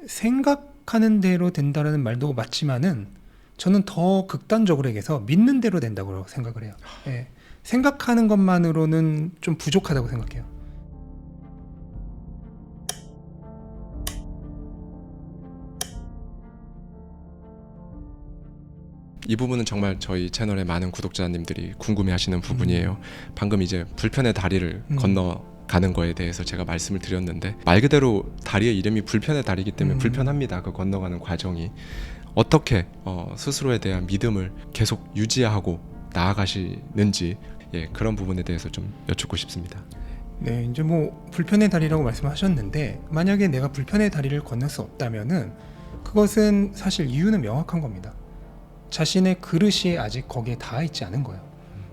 생각하는 대로 된다는 말도 맞지만은 저는 더 극단적으로 얘기해서 믿는 대로 된다고 생각을 해요. 예. 생각하는 것만으로는 좀 부족하다고 생각해요. 이 부분은 정말 저희 채널의 많은 구독자님들이 궁금해하시는 부분이에요. 방금 이제 불편의 다리를 건너가는 거에 대해서 제가 말씀을 드렸는데 말 그대로 다리의 이름이 불편의 다리이기 때문에 불편합니다. 그 건너가는 과정이 어떻게 스스로에 대한 믿음을 계속 유지하고 나아가시는지 그런 부분에 대해서 좀 여쭙고 싶습니다. 네, 이제 뭐 불편의 다리라고 말씀하셨는데 만약에 내가 불편의 다리를 건널 수 없다면은 그것은 사실 이유는 명확한 겁니다. 자신의 그릇이 아직 거기에 닿아 있지 않은 거예요.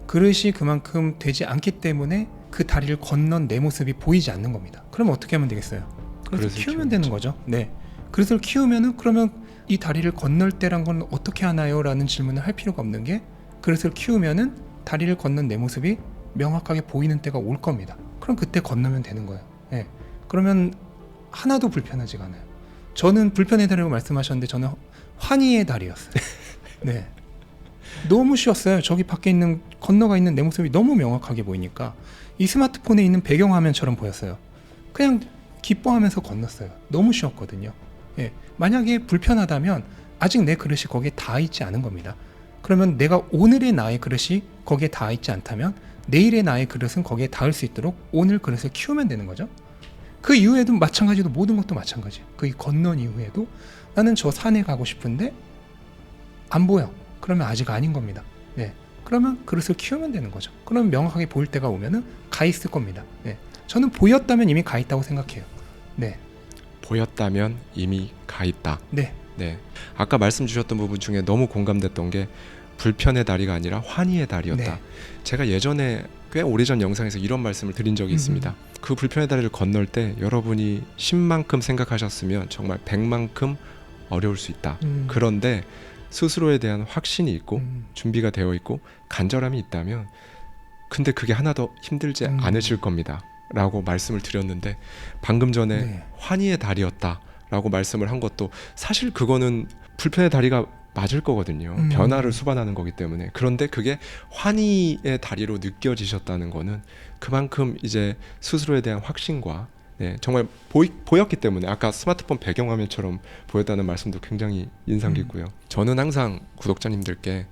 그릇이 그만큼 되지 않기 때문에 그 다리를 건넌 내 모습이 보이지 않는 겁니다. 그럼 어떻게 하면 되겠어요? 그릇을 키우면 되는 거죠. 네, 그릇을 키우면은 그러면 이 다리를 건널 때란 건 어떻게 하나요? 라는 질문을 할 필요가 없는 게 그릇을 키우면은 다리를 건넌 내 모습이 명확하게 보이는 때가 올 겁니다. 그럼 그때 건너면 되는 거예요. 네. 그러면 하나도 불편하지가 않아요. 저는 불편의 다리라고 말씀하셨는데 저는 환희의 다리였어요. 네, 너무 쉬웠어요. 저기 밖에 있는 건너가 있는 내 모습이 너무 명확하게 보이니까 이 스마트폰에 있는 배경화면처럼 보였어요. 그냥 기뻐하면서 건넜어요. 너무 쉬웠거든요. 예, 만약에 불편하다면 아직 내 그릇이 거기에 닿아 있지 않은 겁니다. 그러면 내가 오늘의 나의 그릇이 거기에 닿아 있지 않다면 내일의 나의 그릇은 거기에 닿을 수 있도록 오늘 그릇을 키우면 되는 거죠. 그 이후에도 마찬가지로 모든 것도 마찬가지예요. 그 건넌 이후에도 나는 저 산에 가고 싶은데 안 보여. 그러면 아직 아닌 겁니다. 네, 그러면 그릇을 키우면 되는 거죠. 그러면 명확하게 보일 때가 오면은 가 있을 겁니다. 네, 저는 보였다면 이미 가 있다고 생각해요. 네, 보였다면 이미 가 있다. 네, 네. 아까 말씀 주셨던 부분 중에 너무 공감됐던 게 불편의 다리가 아니라 환희의 다리였다. 네. 제가 예전에 꽤 오래전 영상에서 이런 말씀을 드린 적이 있습니다. 그 불편의 다리를 건널 때 여러분이 10만큼 생각하셨으면 정말 100만큼 어려울 수 있다. 그런데 스스로에 대한 확신이 있고 준비가 되어 있고 간절함이 있다면 근데 그게 하나도 힘들지 않으실 겁니다 라고 말씀을 드렸는데 방금 전에 네. 환희의 다리였다 라고 말씀을 한 것도 사실 그거는 불편의 다리가 맞을 거거든요. 변화를 수반하는 거기 때문에. 그런데 그게 환희의 다리로 느껴지셨다는 거는 그만큼 이제 스스로에 대한 확신과 정말 보였기 때문에 아까 스마트폰 배경화면처럼 보였다는 말씀도 굉장히 인상 깊고요. 저는 항상 구독자님들께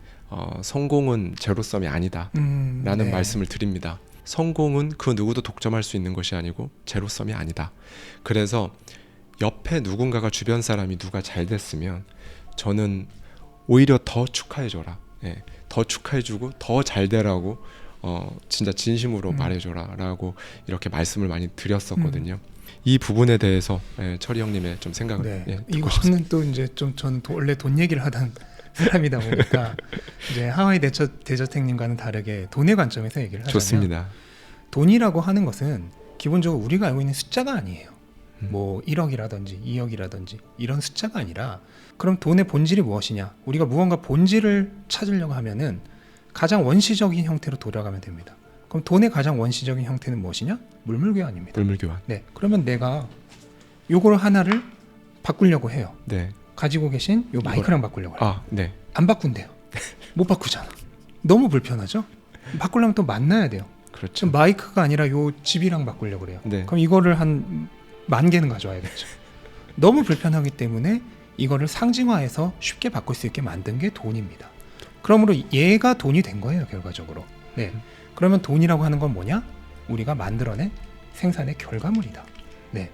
성공은 제로섬이 아니다 라는 말씀을 드립니다. 성공은 그 누구도 독점할 수 있는 것이 아니고 제로섬이 아니다. 그래서 옆에 누군가가 주변 사람이 누가 잘 됐으면 저는 오히려 더 축하해줘라. 더 축하해주고 더 잘 되라고 진짜 진심으로 말해줘라 라고 이렇게 말씀을 많이 드렸었거든요. 이 부분에 대해서 철이 형님의 좀 생각을 듣고 싶습니다. 이거는 또 이제 좀 저는 원래 돈 얘기를 하던 사람이다 보니까 이제 하와이 대저택님과는 다르게 돈의 관점에서 얘기를 하자면 좋습니다. 돈이라고 하는 것은 기본적으로 우리가 알고 있는 숫자가 아니에요. 뭐 1억이라든지 2억이라든지 이런 숫자가 아니라 그럼 돈의 본질이 무엇이냐? 우리가 무언가 본질을 찾으려고 하면은 가장 원시적인 형태로 돌아가면 됩니다. 그럼 돈의 가장 원시적인 형태는 무엇이냐? 물물교환입니다. 물물교환. 네, 그러면 내가 요걸 하나를 바꾸려고 해요. 네. 가지고 계신 요 마이크랑 바꾸려고 해요. 네. 안 바꾼대요. 못 바꾸잖아. 너무 불편하죠? 바꾸려면 또 만나야 돼요. 그렇죠. 마이크가 아니라 요 집이랑 바꾸려고 그래요. 네. 그럼 이거를 한 10,000개는 가져와야겠죠. 너무 불편하기 때문에 이거를 상징화해서 쉽게 바꿀 수 있게 만든 게 돈입니다. 그러므로 얘가 돈이 된 거예요, 결과적으로. 네. 그러면 돈이라고 하는 건 뭐냐? 우리가 만들어낸 생산의 결과물이다. 네.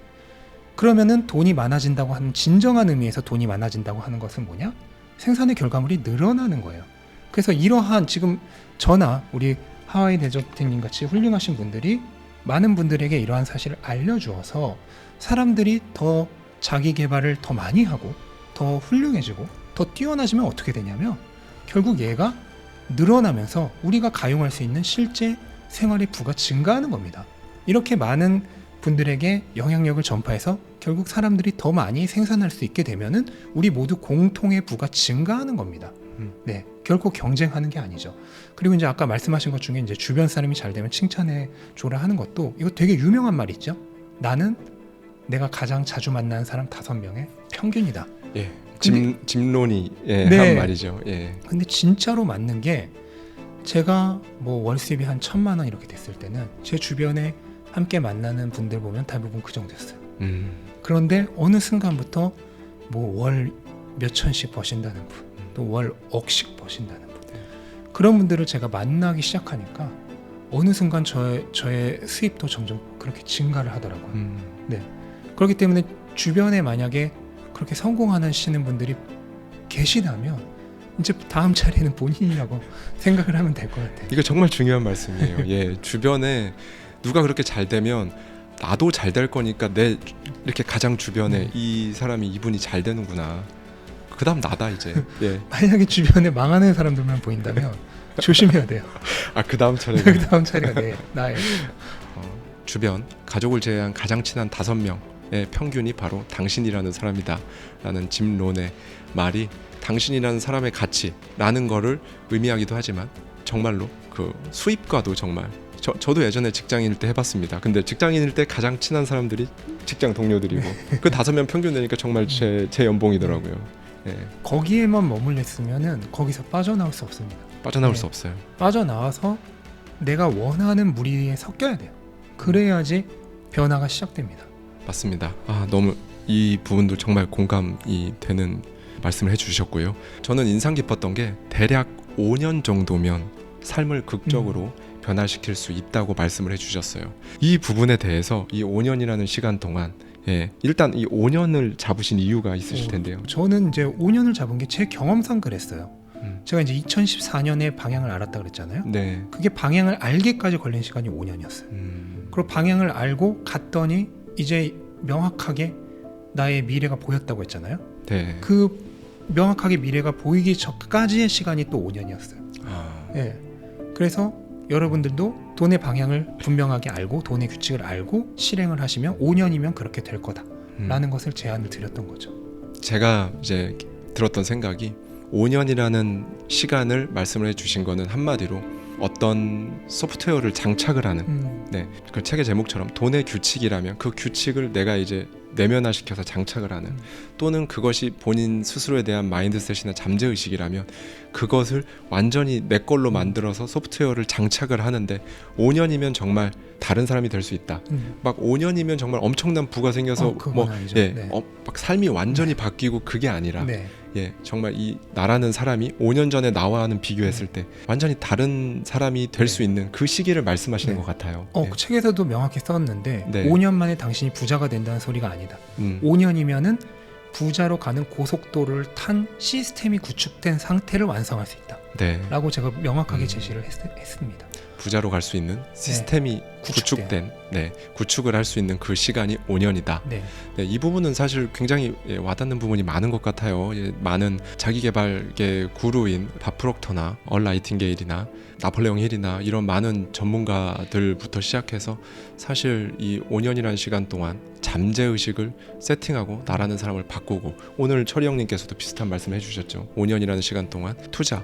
그러면은 돈이 많아진다고 하는 진정한 의미에서 돈이 많아진다고 하는 것은 뭐냐? 생산의 결과물이 늘어나는 거예요. 그래서 이러한 지금 저나 우리 하와이 대저택님 같이 훌륭하신 분들이 많은 분들에게 이러한 사실을 알려주어서 사람들이 더 자기 개발을 더 많이 하고 더 훌륭해지고 더 뛰어나지면 어떻게 되냐면 결국 얘가 늘어나면서 우리가 가용할 수 있는 실제 생활의 부가 증가하는 겁니다. 이렇게 많은 분들에게 영향력을 전파해서 결국 사람들이 더 많이 생산할 수 있게 되면은 우리 모두 공통의 부가 증가하는 겁니다. 네, 결코 경쟁하는 게 아니죠. 그리고 이제 아까 말씀하신 것 중에 이제 주변 사람이 잘 되면 칭찬해 줘라 하는 것도 이거 되게 유명한 말이 있죠. 나는 내가 가장 자주 만나는 사람 5명의 평균이다. 예. 근데- 짐론이 네. 한 말이죠. 예. 근데 진짜로 맞는 게 제가 뭐 월 수입이 한 1,000만 원 이렇게 됐을 때는 제 주변에 함께 만나는 분들 보면 대부분 그 정도였어요. 그런데 어느 순간부터 뭐 월 몇천씩 버신다는 분, 또 월 억씩 버신다는 분, 그런 분들을 제가 만나기 시작하니까 어느 순간 저의 수입도 점점 그렇게 증가를 하더라고요. 그렇기 때문에 주변에 만약에 그렇게 성공하시는 분들이 계시다면 이제 다음 차례는 본인이라고 생각을 하면 될 것 같아요. 이거 정말 중요한 말씀이에요. 예. 주변에 누가 그렇게 잘 되면 나도 잘 될 거니까 내 이렇게 가장 주변에 이 사람이 이분이 잘 되는구나. 그다음 나다 이제. 예. 만약에 주변에 망하는 사람들만 보인다면 조심해야 돼요. 아 그다음 차례. 그 다음 차례가 나의. 주변 가족을 제외한 가장 친한 5명의 평균이 바로 당신이라는 사람이다라는 짐론의 말이 당신이라는 사람의 가치라는 거를 의미하기도 하지만 정말로 그 수입과도 정말 저도 예전에 직장인일 때 해봤습니다. 근데 직장인일 때 가장 친한 사람들이 직장 동료들이고 그 5명 평균 되니까 정말 제 연봉이더라고요. 예. 거기에만 머물러 있으면은 거기서 빠져나올 수 없습니다. 빠져나올 네. 수 없어요. 빠져나와서 내가 원하는 무리에 섞여야 돼요. 그래야지 변화가 시작됩니다. 맞습니다. 아 너무 이 부분도 정말 공감이 되는 말씀을 해주셨고요. 저는 인상 깊었던 게 대략 5년 정도면 삶을 극적으로 변화시킬 수 있다고 말씀을 해주셨어요. 이 부분에 대해서 이 5년이라는 시간 동안 일단 이 5년을 잡으신 이유가 있으실 텐데요. 저는 이제 5년을 잡은 게 제 경험상 그랬어요. 제가 이제 2014년에 방향을 알았다 그랬잖아요. 네. 그게 방향을 알기까지 걸린 시간이 5년이었어요. 그리고 방향을 알고 갔더니 이제 명확하게 나의 미래가 보였다고 했잖아요. 네. 그 명확하게 미래가 보이기 전까지의 시간이 또 5년이었어요. 예. 그래서 여러분들도 돈의 방향을 분명하게 알고 돈의 규칙을 알고 실행을 하시면 5년이면 그렇게 될 거다라는 것을 제안을 드렸던 거죠. 제가 이제 들었던 생각이 5년이라는 시간을 말씀을 해주신 거는 한마디로 어떤 소프트웨어를 장착을 하는 그 책의 제목처럼 돈의 규칙이라면 그 규칙을 내가 이제 내면화시켜서 장착을 하는 또는 그것이 본인 스스로에 대한 마인드셋이나 잠재의식이라면 그것을 완전히 내 걸로 만들어서 소프트웨어를 장착을 하는데 5년이면 정말 다른 사람이 될 수 있다. 막 5년이면 정말 엄청난 부가 생겨서 막 삶이 완전히 바뀌고 그게 아니라 정말 이 나라는 사람이 5년 전에 나와는 비교했을 때 완전히 다른 사람이 될 수 있는 그 시기를 말씀하시는 것 같아요. 그 책에서도 명확히 썼는데 5년 만에 당신이 부자가 된다는 소리가 아니다. 5년이면은 부자로 가는 고속도로를 탄 시스템이 구축된 상태를 완성할 수 있다. 라고 제가 명확하게 제시를 했습니다. 부자로 갈 수 있는 시스템이 구축된 구축을 할 수 있는 그 시간이 5년이다. 이 부분은 사실 굉장히 와닿는 부분이 많은 것 같아요. 많은 자기개발계 구루인 밥 프록터나 얼 나이팅게일이나 나폴레옹 힐이나 이런 많은 전문가들부터 시작해서 사실 이 5년이라는 시간 동안 잠재의식을 세팅하고 나라는 사람을 바꾸고 오늘 철이 형님께서도 비슷한 말씀 해주셨죠. 5년이라는 시간 동안 투자,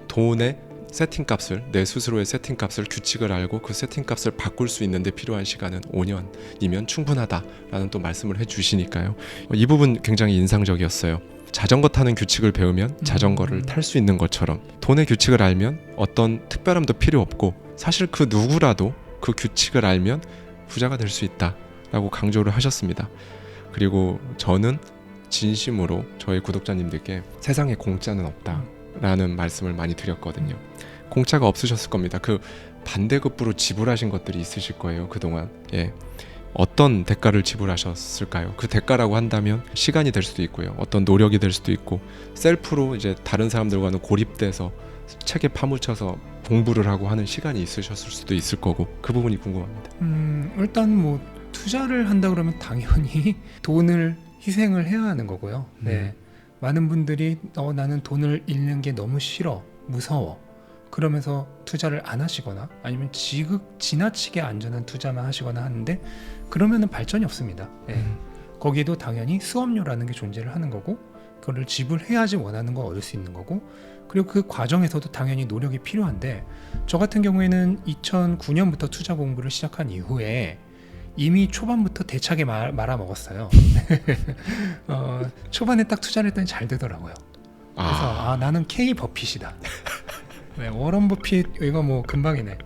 돈의 세팅값을 내 스스로의 세팅값을 규칙을 알고 그 세팅값을 바꿀 수 있는데 필요한 시간은 5년이면 충분하다라는 또 말씀을 해주시니까요. 이 부분 굉장히 인상적이었어요. 자전거 타는 규칙을 배우면 자전거를 탈 수 있는 것처럼 돈의 규칙을 알면 어떤 특별함도 필요 없고 사실 그 누구라도 그 규칙을 알면 부자가 될 수 있다라고 강조를 하셨습니다. 그리고 저는 진심으로 저희 구독자님들께 세상에 공짜는 없다라는 말씀을 많이 드렸거든요. 공짜가 없으셨을 겁니다. 그 반대급부로 지불하신 것들이 있으실 거예요. 그동안 어떤 대가를 지불하셨을까요? 그 대가라고 한다면 시간이 될 수도 있고요. 어떤 노력이 될 수도 있고 셀프로 이제 다른 사람들과는 고립돼서 책에 파묻혀서 공부를 하고 하는 시간이 있으셨을 수도 있을 거고 그 부분이 궁금합니다. 일단 뭐 투자를 한다 그러면 당연히 돈을 희생을 해야 하는 거고요. 많은 분들이 나는 돈을 잃는 게 너무 싫어, 무서워. 그러면서 투자를 안 하시거나 아니면 지나치게 안전한 투자만 하시거나 하는데 그러면은 발전이 없습니다. 거기에도 당연히 수업료라는 게 존재를 하는 거고 그거를 지불해야지 원하는 거 얻을 수 있는 거고 그리고 그 과정에서도 당연히 노력이 필요한데 저 같은 경우에는 2009년부터 투자 공부를 시작한 이후에 이미 초반부터 대차게 말아 먹었어요. 초반에 딱 투자를 했더니 잘 되더라고요. 그래서 나는 K 버핏이다. 네, 워런 버핏 이거 뭐 금방이네.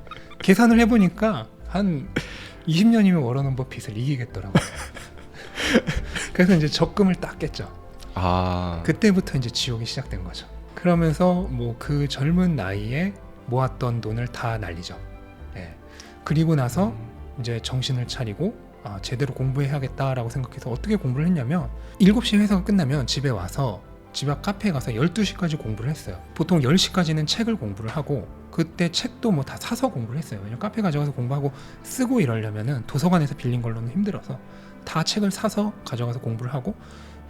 계산을 해보니까 한 20년이면 워런 버핏을 이기겠더라고요. 그래서 이제 적금을 딱 깼죠. 그때부터 이제 지옥이 시작된 거죠. 그러면서 뭐 그 젊은 나이에 모았던 돈을 다 날리죠. 네. 그리고 나서 이제 정신을 차리고 제대로 공부해야겠다라고 생각해서 어떻게 공부를 했냐면 7시에 회사가 끝나면 집에 와서 집 앞 카페에 가서 12시까지 공부를 했어요. 보통 10시까지는 책을 공부를 하고 그때 책도 뭐 다 사서 공부를 했어요. 왜냐면 카페 가져가서 공부하고 쓰고 이러려면은 도서관에서 빌린 걸로는 힘들어서 다 책을 사서 가져가서 공부를 하고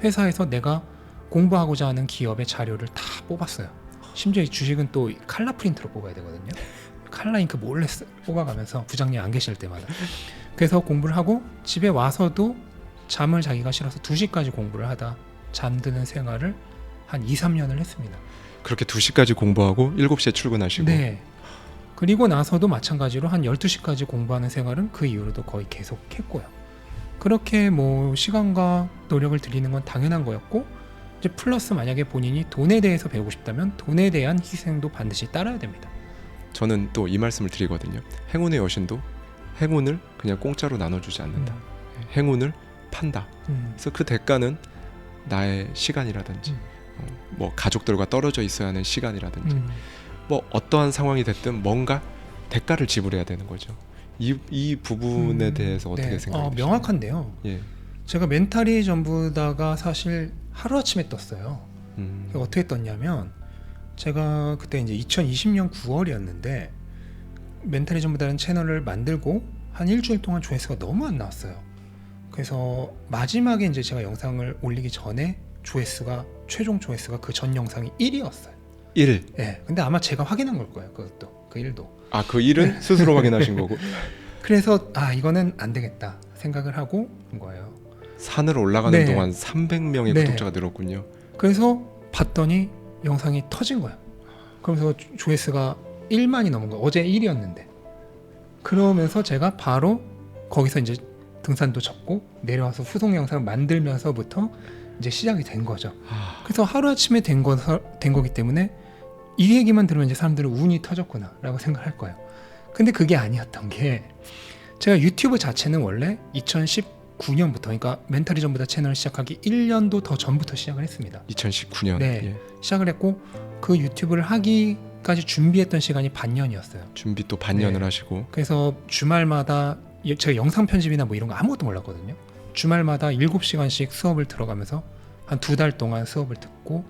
회사에서 내가 공부하고자 하는 기업의 자료를 다 뽑았어요. 심지어 이 주식은 또 칼라 프린트로 뽑아야 되거든요. 칼라 잉크 몰래 뽑아가면서 부장님 안 계실 때마다. 그래서 공부를 하고 집에 와서도 잠을 자기가 싫어서 2시까지 공부를 하다 잠드는 생활을 한 2-3년을 했습니다. 그렇게 2시까지 공부하고 7시에 출근하시고. 네. 그리고 나서도 마찬가지로 한 12시까지 공부하는 생활은 그 이후로도 거의 계속했고요. 그렇게 뭐 시간과 노력을 들이는 건 당연한 거였고 이제 플러스 만약에 본인이 돈에 대해서 배우고 싶다면 돈에 대한 희생도 반드시 따라야 됩니다. 저는 또 이 말씀을 드리거든요. 행운의 여신도 행운을 그냥 공짜로 나눠주지 않는다. 행운을 판다. 그래서 그 대가는 나의 시간이라든지 뭐 가족들과 떨어져 있어야 하는 시간이라든지 뭐 어떠한 상황이 됐든 뭔가 대가를 지불해야 되는 거죠. 이 부분에 대해서 어떻게 생각하세요? 명확한데요. 예. 제가 멘탈이 전부다가 사실 하루아침에 떴어요. 어떻게 떴냐면 제가 그때 이제 2020년 9월이었는데 멘탈이 전부다는 채널을 만들고 한 일주일 동안 조회수가 너무 안 나왔어요. 그래서 마지막에 이제 제가 영상을 올리기 전에 최종 조회수가 그 전 영상이 1위였어요. 1. 네, 근데 아마 제가 확인한 걸 거예요. 그것도 그 1도. 그 1은 스스로 확인하신 거고. 그래서 이거는 안 되겠다 생각을 하고 온 거예요. 산을 올라가는 네. 동안 300명의 네. 구독자가 늘었군요. 그래서 봤더니 영상이 터진 거예요. 그러면서 조회수가 1만이 넘은 거예요. 어제 1위였는데. 그러면서 제가 바로 거기서 이제 등산도 접고 내려와서 후속 영상을 만들면서부터 이제 시작이 된 거죠. 그래서 하루아침에 된 거기 때문에 이 얘기만 들으면 이제 사람들은 운이 터졌구나 라고 생각할 거예요. 근데 그게 아니었던 게 제가 유튜브 자체는 원래 2019년부터 그러니까 멘탈이 전부다 채널 시작하기 1년도 더 전부터 시작을 했습니다. 2019년. 네, 예. 시작을 했고 그 유튜브를 하기까지 준비했던 시간이 반년이었어요. 준비 또 반년을 네. 하시고. 그래서 주말마다 제가 영상 편집이나 뭐 이런 거 아무것도 몰랐거든요. 주말마다 7시간씩 수업을 들어가면서 한 2달 동안 수업을 듣고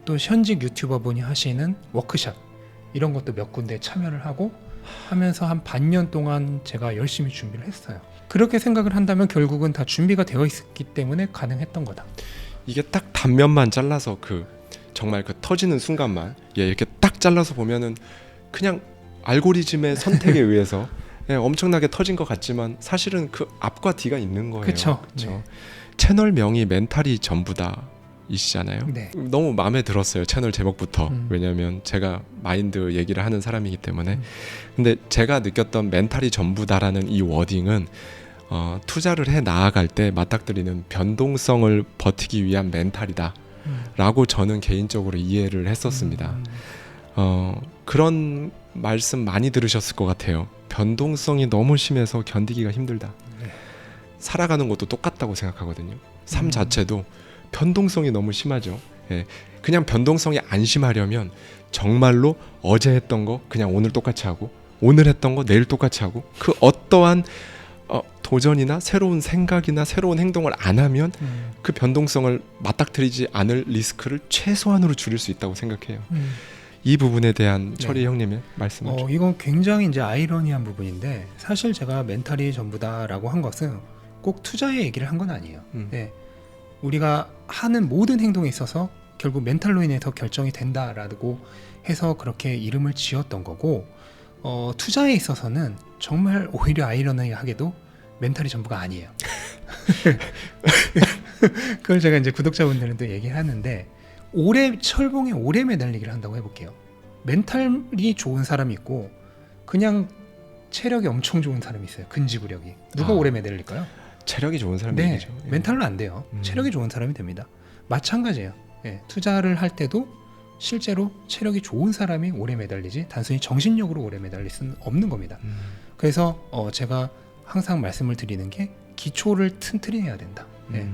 또 현직 유튜버분이 하시는 워크숍 이런 것도 몇 군데 참여를 하고 하면서 한 반년 동안 제가 열심히 준비를 했어요. 그렇게 생각을 한다면 결국은 다 준비가 되어 있었기 때문에 가능했던 거다. 이게 딱 단면만 잘라서 정말 그 터지는 순간만 이렇게 딱 잘라서 보면은 그냥 알고리즘의 선택에 의해서 엄청나게 터진 것 같지만 사실은 그 앞과 뒤가 있는 거예요. 그렇죠. 네. 채널명이 멘탈이 전부다 이시잖아요. 네. 너무 마음에 들었어요. 채널 제목부터. 왜냐하면 제가 마인드 얘기를 하는 사람이기 때문에. 근데 제가 느꼈던 멘탈이 전부다라는 이 워딩은 투자를 해 나아갈 때 맞닥뜨리는 변동성을 버티기 위한 멘탈이다 라고 저는 개인적으로 이해를 했었습니다. 그런 말씀 많이 들으셨을 것 같아요. 변동성이 너무 심해서 견디기가 힘들다. 네. 살아가는 것도 똑같다고 생각하거든요. 삶 자체도 변동성이 너무 심하죠. 예. 그냥 변동성이 안 심하려면 정말로 어제 했던 거 그냥 오늘 똑같이 하고 오늘 했던 거 내일 똑같이 하고 그 어떠한 도전이나 새로운 생각이나 새로운 행동을 안 하면 그 변동성을 맞닥뜨리지 않을 리스크를 최소한으로 줄일 수 있다고 생각해요. 이 부분에 대한 철이 형님의 말씀을 이건 굉장히 이제 아이러니한 부분인데 사실 제가 멘탈이 전부다라고 한 것은 꼭 투자의 얘기를 한 건 아니에요. 네. 우리가 하는 모든 행동에 있어서 결국 멘탈로 인해서 결정이 된다라고 해서 그렇게 이름을 지었던 거고 투자에 있어서는 정말 오히려 아이러니하게도 멘탈이 전부가 아니에요. 그걸 제가 이제 구독자분들한테 얘기를 하는데 철봉에 오래 매달리기를 한다고 해볼게요. 멘탈이 좋은 사람이 있고 그냥 체력이 엄청 좋은 사람이 있어요. 근지구력이. 누가 아. 오래 매달릴까요? 체력이 좋은 사람이 네, 얘기죠. 예. 멘탈로 안 돼요. 체력이 좋은 사람이 됩니다. 마찬가지예요. 예, 투자를 할 때도 실제로 체력이 좋은 사람이 오래 매달리지 단순히 정신력으로 오래 매달릴 수는 없는 겁니다. 그래서 제가 항상 말씀을 드리는 게 기초를 튼튼히 해야 된다. 예.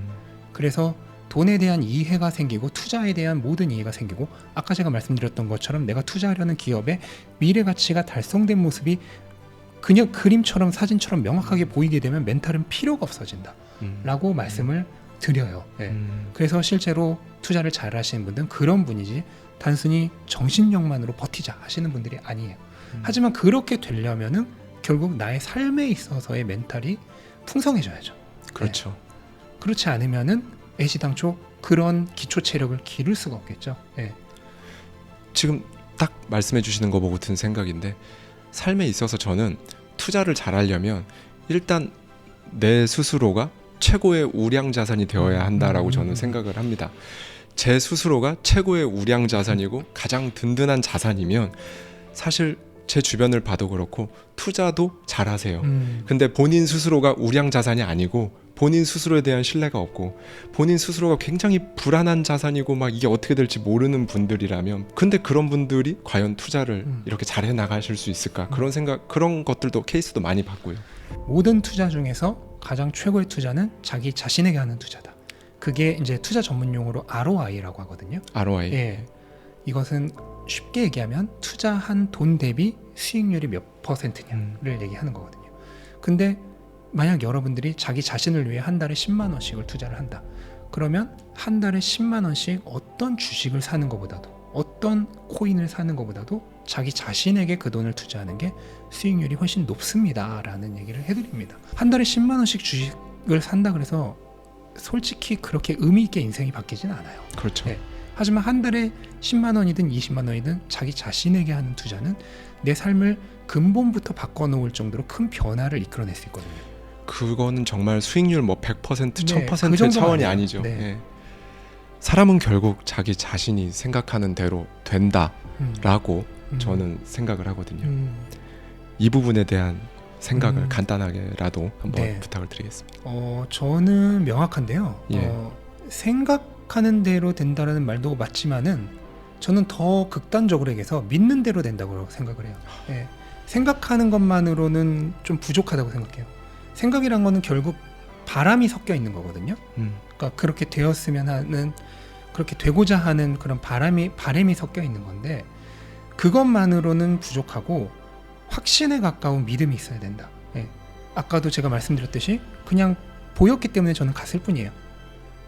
그래서 돈에 대한 이해가 생기고 투자에 대한 모든 이해가 생기고 아까 제가 말씀드렸던 것처럼 내가 투자하려는 기업의 미래 가치가 달성된 모습이 그냥 그림처럼 사진처럼 명확하게 보이게 되면 멘탈은 필요가 없어진다 라고 말씀을 드려요. 예. 그래서 실제로 투자를 잘 하시는 분들은 그런 분이지 단순히 정신력만으로 버티자 하시는 분들이 아니에요. 하지만 그렇게 되려면은 결국 나의 삶에 있어서의 멘탈이 풍성해져야죠. 그렇죠. 예. 그렇지 않으면은 애시당초 그런 기초 체력을 기를 수가 없겠죠. 예. 지금 딱 말씀해 주시는 거 보고 든 생각인데 삶에 있어서 저는 투자를 잘하려면 일단 내 스스로가 최고의 우량 자산이 되어야 한다라고 저는 생각을 합니다. 제 스스로가 최고의 우량 자산이고 가장 든든한 자산이면 사실 제 주변을 봐도 그렇고 투자도 잘하세요. 근데 본인 스스로가 우량 자산이 아니고 본인 스스로에 대한 신뢰가 없고 본인 스스로가 굉장히 불안한 자산이고 막 이게 어떻게 될지 모르는 분들이라면 근데 그런 분들이 과연 투자를 이렇게 잘해 나가실 수 있을까 그런 생각 그런 것들도 케이스도 많이 봤고요. 모든 투자 중에서 가장 최고의 투자는 자기 자신에게 하는 투자다. 그게 이제 투자 전문 용어로 ROI라고 하거든요. ROI. 예. 이것은 쉽게 얘기하면 투자한 돈 대비 수익률이 몇 %냐를 얘기하는 거거든요. 근데 만약 여러분들이 자기 자신을 위해 한 달에 10만 원씩을 투자를 한다. 그러면 한 달에 10만 원씩 어떤 주식을 사는 것보다도 어떤 코인을 사는 것보다도 자기 자신에게 그 돈을 투자하는 게 수익률이 훨씬 높습니다 라는 얘기를 해드립니다. 한 달에 10만 원씩 주식을 산다 그래서 솔직히 그렇게 의미 있게 인생이 바뀌진 않아요. 그렇죠. 네. 하지만 한 달에 10만 원이든 20만 원이든 자기 자신에게 하는 투자는 내 삶을 근본부터 바꿔놓을 정도로 큰 변화를 이끌어낼 수 있거든요. 그거는 정말 수익률 뭐 100% 네, 1000%의 그 정도는 차원이 아니에요. 아니죠. 네. 예. 사람은 결국 자기 자신이 생각하는 대로 된다라고 저는 생각을 하거든요. 이 부분에 대한 생각을 간단하게라도 한번 네. 부탁을 드리겠습니다. 저는 명확한데요. 예. 생각하는 대로 된다라는 말도 맞지만은 저는 더 극단적으로 얘기해서 믿는 대로 된다고 생각을 해요. 예. 생각하는 것만으로는 좀 부족하다고 생각해요. 생각이란 거는 결국 바람이 섞여 있는 거거든요. 그러니까 그렇게 되었으면 하는 그렇게 되고자 하는 그런 바람이 섞여 있는 건데 그것만으로는 부족하고 확신에 가까운 믿음이 있어야 된다. 예. 아까도 제가 말씀드렸듯이 그냥 보였기 때문에 저는 갔을 뿐이에요.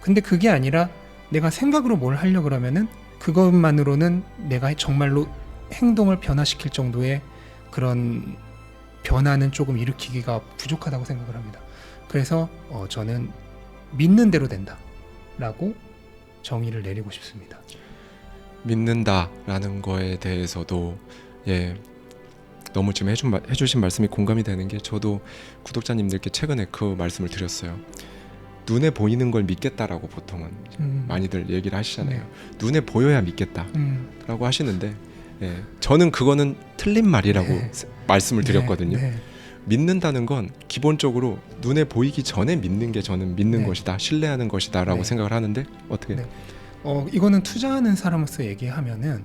근데 그게 아니라 내가 생각으로 뭘 하려고 그러면은 그것만으로는 내가 정말로 행동을 변화시킬 정도의 그런 변화는 조금 일으키기가 부족하다고 생각을 합니다. 그래서 저는 믿는 대로 된다라고 정의를 내리고 싶습니다. 믿는다라는 거에 대해서도 너무 지금 해주신 말씀이 공감이 되는 게 저도 구독자님들께 최근에 그 말씀을 드렸어요. 눈에 보이는 걸 믿겠다라고 보통은 많이들 얘기를 하시잖아요. 네. 눈에 보여야 믿겠다라고 하시는데 저는 그거는 틀린 말이라고 말씀을 드렸거든요. 네. 믿는다는 건 기본적으로 눈에 보이기 전에 믿는 게 저는 믿는 네. 것이다, 신뢰하는 것이다라고 네. 생각을 하는데 어떻게? 네. 이거는 투자하는 사람으로서 얘기하면은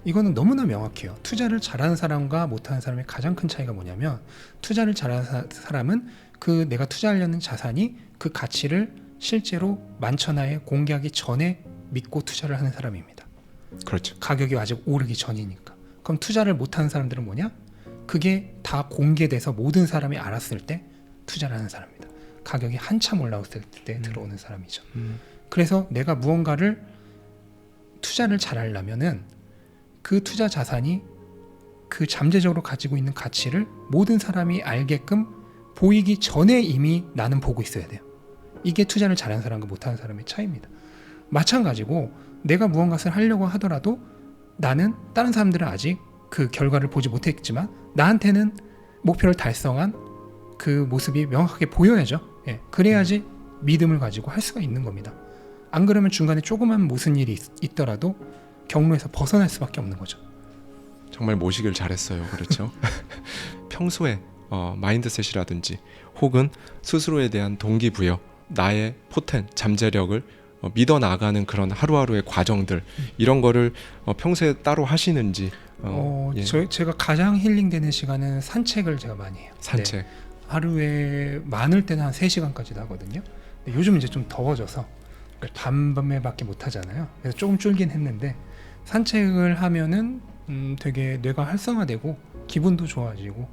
이거는 너무나 명확해요. 투자를 잘하는 사람과 못하는 사람의 가장 큰 차이가 뭐냐면 투자를 잘하는 사람은 그 내가 투자하려는 자산이 그 가치를 실제로 만천하에 공개하기 전에 믿고 투자를 하는 사람입니다. 그렇죠. 가격이 아직 오르기 전이니까. 그럼 투자를 못하는 사람들은 뭐냐? 그게 다 공개돼서 모든 사람이 알았을 때 투자를 하는 사람입니다. 가격이 한참 올라왔을 때 들어오는 사람이죠. 그래서 내가 무언가를 투자를 잘하려면은 그 투자 자산이 그 잠재적으로 가지고 있는 가치를 모든 사람이 알게끔 보이기 전에 이미 나는 보고 있어야 돼요. 이게 투자를 잘하는 사람과 못하는 사람의 차이입니다. 마찬가지고 내가 무언가를 하려고 하더라도 나는 다른 사람들은 아직 그 결과를 보지 못했지만 나한테는 목표를 달성한 그 모습이 명확하게 보여야죠. 그래야지 믿음을 가지고 할 수가 있는 겁니다. 안 그러면 중간에 조그만 무슨 일이 있더라도 경로에서 벗어날 수밖에 없는 거죠. 정말 모시길 잘했어요. 그렇죠. 평소에 마인드셋이라든지 혹은 스스로에 대한 동기부여, 나의 포텐, 잠재력을 믿어 나가는 그런 하루하루의 과정들 이런 거를 평소에 따로 하시는지. 예. 제가 가장 힐링되는 시간은 산책을 제가 많이 해요. 산책. 네. 하루에 많을 때는 한 3시간까지도 하거든요. 근데 요즘 이제 좀 더워져서 밤에밖에 못 하잖아요. 그래서 조금 줄긴 했는데 산책을 하면은 되게 뇌가 활성화되고 기분도 좋아지고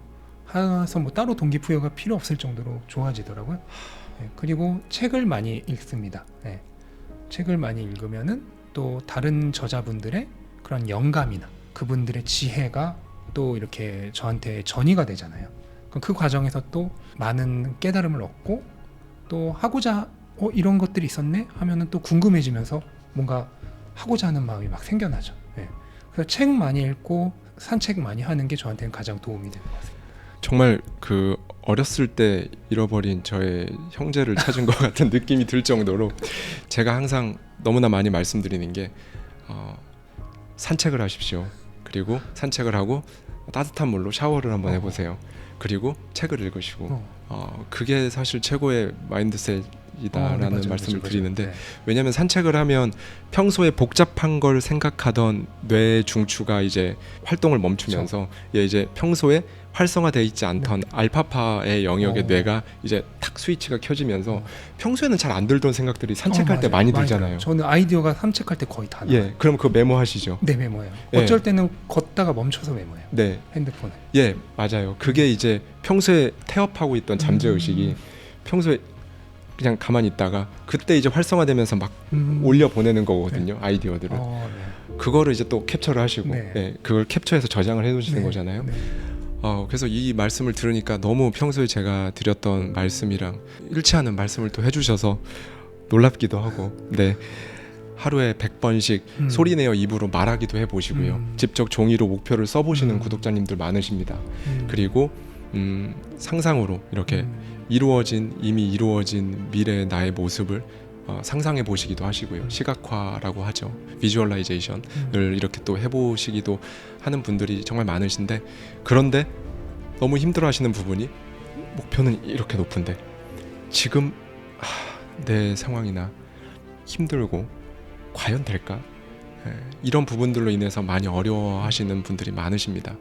해서 뭐 따로 동기부여가 필요 없을 정도로 좋아지더라고요. 네, 그리고 책을 많이 읽습니다. 네. 책을 많이 읽으면은 또 다른 저자분들의 그런 영감이나 그분들의 지혜가 또 이렇게 저한테 전이가 되잖아요. 그럼 그 과정에서 또 많은 깨달음을 얻고 또 하고자 이런 것들이 있었네 하면은 또 궁금해지면서 뭔가 하고자 하는 마음이 막 생겨나죠. 네. 그래서 책 많이 읽고 산책 많이 하는 게 저한테는 가장 도움이 되는 것 같습니다. 정말 그 어렸을 때 잃어버린 저의 형제를 찾은 것 같은 느낌이 들 정도로 제가 항상 너무나 많이 말씀드리는 게 산책을 하십시오. 그리고 산책을 하고 따뜻한 물로 샤워를 한번 해보세요. 그리고 책을 읽으시고 그게 사실 최고의 마인드셋이다라는 말씀을 드리는데 네. 왜냐하면 산책을 하면 평소에 복잡한 걸 생각하던 뇌의 중추가 이제 활동을 멈추면서 이제 평소에 활성화되어 있지 않던 알파파의 영역의 뇌가 이제 탁 스위치가 켜지면서 평소에는 잘 안 들던 생각들이 산책할 때 많이 들잖아요. 저는 아이디어가 산책할 때 거의 다 나와요. 예, 그럼 그거 메모하시죠? 네, 메모해요. 예. 어쩔 때는 걷다가 멈춰서 메모해요. 네, 핸드폰에. 예, 맞아요. 그게 이제 평소에 태업하고 있던 잠재의식이 평소에 그냥 가만히 있다가 그때 이제 활성화되면서 막 올려 보내는 거거든요. 아이디어들을. 네. 그거를 이제 또 캡처를 하시고 네. 예, 그걸 캡처해서 저장을 해놓으시는 네. 거잖아요. 네. 그래서 이 말씀을 들으니까 너무 평소에 제가 드렸던 말씀이랑 일치하는 말씀을 또 해주셔서 놀랍기도 하고, 네, 하루에 100번씩 소리내어 입으로 말하기도 해보시고요. 직접 종이로 목표를 써보시는 구독자님들 많으십니다. 그리고 상상으로 이렇게 이미 이루어진 미래의 나의 모습을 상상해 보시기도 하시고요. 시각화라고 하죠. 비주얼라이제이션을 이렇게 또 해보시기도 하는 분들이 정말 많으신데, 그런데 너무 힘들어 하시는 부분이 목표는 이렇게 높은데 지금 내 상황이나 힘들고 과연 될까? 이런 부분들로 인해서 많이 어려워하시는 분들이 많으십니다.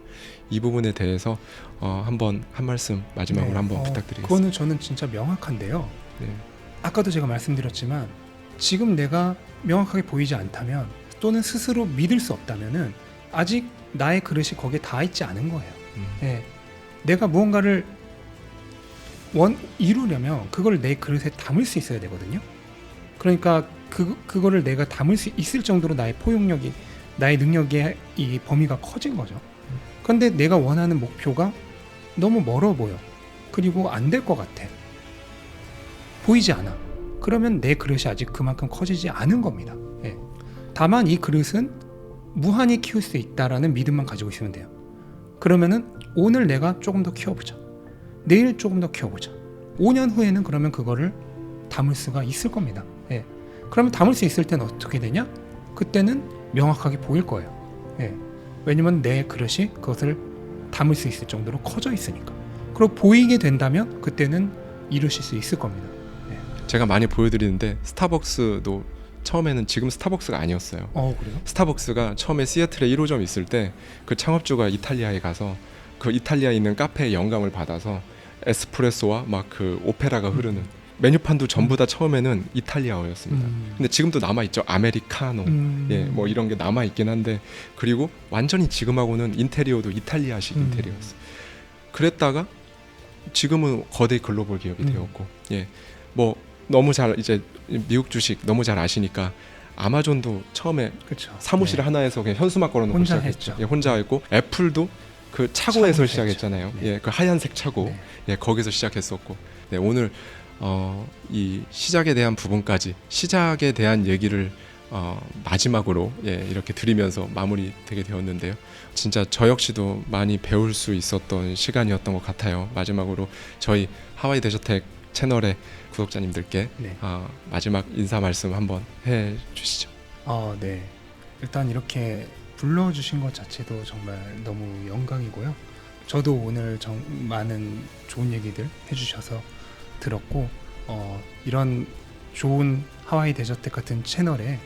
이 부분에 대해서 한번 한 말씀 마지막으로 한번 부탁드리겠습니다. 그거는 저는 진짜 명확한데요. 네. 아까도 제가 말씀드렸지만 지금 내가 명확하게 보이지 않다면 또는 스스로 믿을 수 없다면은 아직 나의 그릇이 거기에 닿아 있지 않은 거예요. 네. 내가 무언가를 이루려면 그걸 내 그릇에 담을 수 있어야 되거든요. 그러니까 그거를 내가 담을 수 있을 정도로 나의 포용력이, 나의 능력의 이 범위가 커진 거죠. 그런데 내가 원하는 목표가 너무 멀어 보여. 그리고 안 될 것 같아. 보이지 않아. 그러면 내 그릇이 아직 그만큼 커지지 않은 겁니다. 예. 다만 이 그릇은 무한히 키울 수 있다라는 믿음만 가지고 있으면 돼요. 그러면은 오늘 내가 조금 더 키워보자. 내일 조금 더 키워보자. 5년 후에는 그러면 그거를 담을 수가 있을 겁니다. 예. 그러면 담을 수 있을 때는 어떻게 되냐? 그때는 명확하게 보일 거예요. 예. 왜냐면 내 그릇이 그것을 담을 수 있을 정도로 커져 있으니까. 그리고 보이게 된다면 그때는 이루실 수 있을 겁니다. 제가 많이 보여드리는데 스타벅스도 처음에는 지금 스타벅스가 아니었어요. 그래요? 스타벅스가 처음에 시애틀에 1호점 있을 때 그 창업주가 이탈리아에 가서 그 이탈리아에 있는 카페의 영감을 받아서 에스프레소와 막 그 오페라가 흐르는 메뉴판도 전부 다 처음에는 이탈리아어였습니다. 근데 지금도 남아있죠. 아메리카노, 예, 뭐 이런 게 남아있긴 한데, 그리고 완전히 지금하고는 인테리어도 이탈리아식 인테리어였어요. 그랬다가 지금은 거대 글로벌 기업이 되었고, 예, 뭐 너무 잘 이제 미국 주식 너무 잘 아시니까 아마존도 처음에 그쵸. 사무실 하나에서 그냥 현수막 걸어놓고 혼자 시작했죠. 했죠. 예, 혼자 했고, 애플도 그 차고에서 차고에서 시작했잖아요. 네. 예, 그 하얀색 차고, 네. 예, 거기서 시작했었고, 네, 오늘 이 시작에 대한 부분까지, 시작에 대한 얘기를 마지막으로 이렇게 드리면서 마무리 되게 되었는데요. 진짜 저 역시도 많이 배울 수 있었던 시간이었던 것 같아요. 마지막으로 저희 하와이 데저텍 채널의 구독자님들께 마지막 인사 말씀 한번 해주시죠. 네. 일단 이렇게 불러주신 것 자체도 정말 너무 영광이고요. 저도 오늘 많은 좋은 얘기들 해주셔서 들었고 이런 좋은 하와이 데저텍 같은 채널에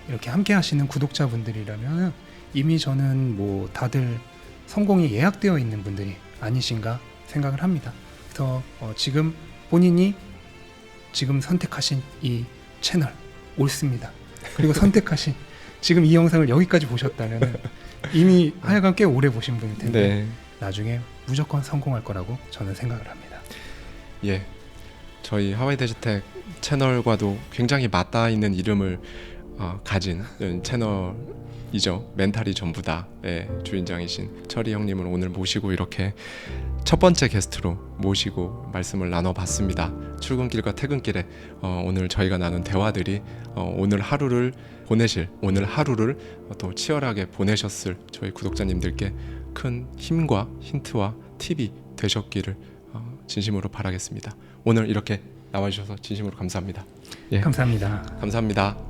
이렇게 함께 하시는 구독자분들이라면 이미 저는 뭐 다들 성공이 예약되어 있는 분들이 아니신가 생각을 합니다. 그래서 지금 본인이 지금 선택하신 이 채널 옳습니다. 그리고 선택하신 지금 이 영상을 여기까지 보셨다면 이미 하여간 꽤 오래 보신 분일 텐데 네. 나중에 무조건 성공할 거라고 저는 생각을 합니다. 예, 저희 하와이 데저텍 채널과도 굉장히 맞닿아 있는 이름을 가진 채널이죠. 멘탈이 전부다의 주인장이신 철이 형님을 오늘 모시고 이렇게 첫 번째 게스트로 모시고 말씀을 나눠봤습니다. 출근길과 퇴근길에 오늘 저희가 나눈 대화들이 오늘 하루를 또 치열하게 보내셨을 저희 구독자님들께 큰 힘과 힌트와 팁이 되셨기를 진심으로 바라겠습니다. 오늘 이렇게 나와주셔서 진심으로 감사합니다. 예. 감사합니다. 감사합니다.